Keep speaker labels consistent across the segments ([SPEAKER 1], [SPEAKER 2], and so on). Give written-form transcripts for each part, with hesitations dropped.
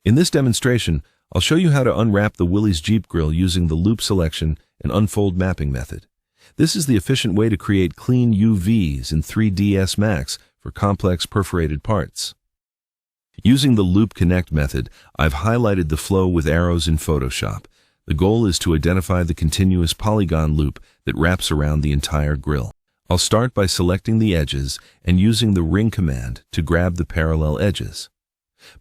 [SPEAKER 1] In this demonstration, I'll show you how to unwrap the Willys Jeep grill using the loop selection and unfold mapping method. This is the efficient way to create clean UVs in 3ds Max for complex perforated parts. Using the Loop Connect method, I've highlighted the flow with arrows in Photoshop. The goal is to identify the continuous polygon loop that wraps around the entire grill. I'll start by selecting the edges and using the ring command to grab the parallel edges.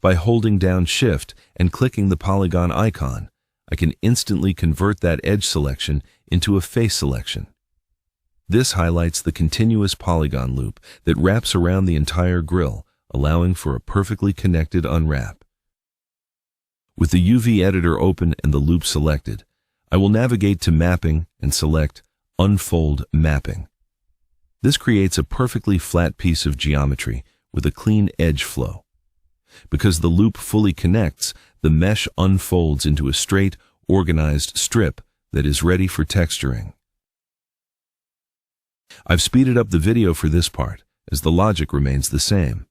[SPEAKER 1] By holding down Shift and clicking the polygon icon, I can instantly convert that edge selection into a face selection. This highlights the continuous polygon loop that wraps around the entire grill, allowing for a perfectly connected unwrap. With the UV editor open and the loop selected, I will navigate to Mapping and select Unfold Mapping. This creates a perfectly flat piece of geometry with a clean edge flow. Because the loop fully connects, the mesh unfolds into a straight, organized strip that is ready for texturing. I've speeded up the video for this part, as the logic remains the same.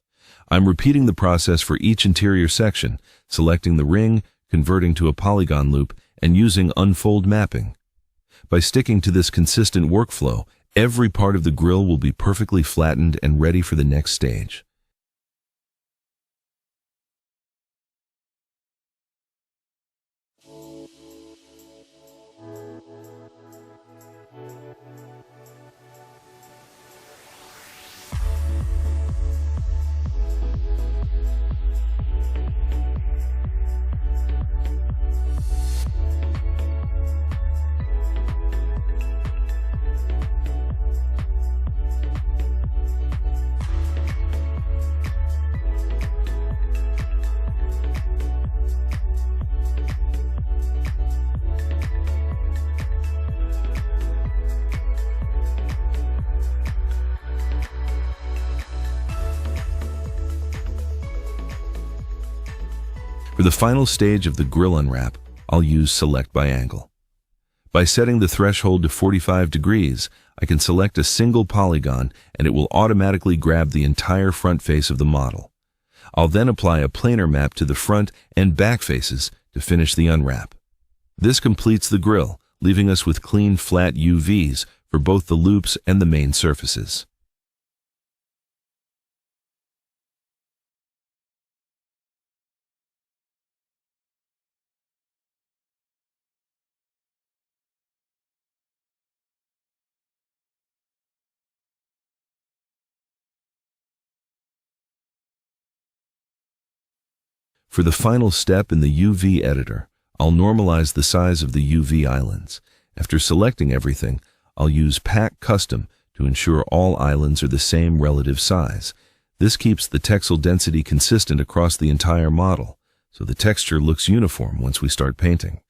[SPEAKER 1] I'm repeating the process for each interior section, selecting the ring, converting to a polygon loop, and using unfold mapping. By sticking to this consistent workflow, every part of the grill will be perfectly flattened and ready for the next stage. For the final stage of the grill unwrap, I'll use Select by Angle. By setting the threshold to 45 degrees, I can select a single polygon and it will automatically grab the entire front face of the model. I'll then apply a planar map to the front and back faces to finish the unwrap. This completes the grill, leaving us with clean, flat UVs for both the loops and the main surfaces. For the final step in the UV editor, I'll normalize the size of the UV islands. After selecting everything, I'll use Pack Custom to ensure all islands are the same relative size. This keeps the texel density consistent across the entire model, so the texture looks uniform once we start painting.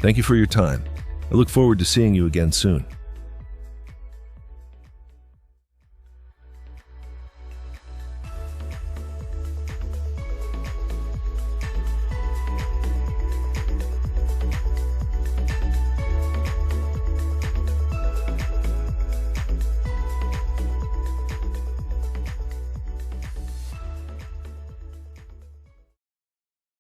[SPEAKER 1] Thank you for your time. I look forward to seeing you again soon.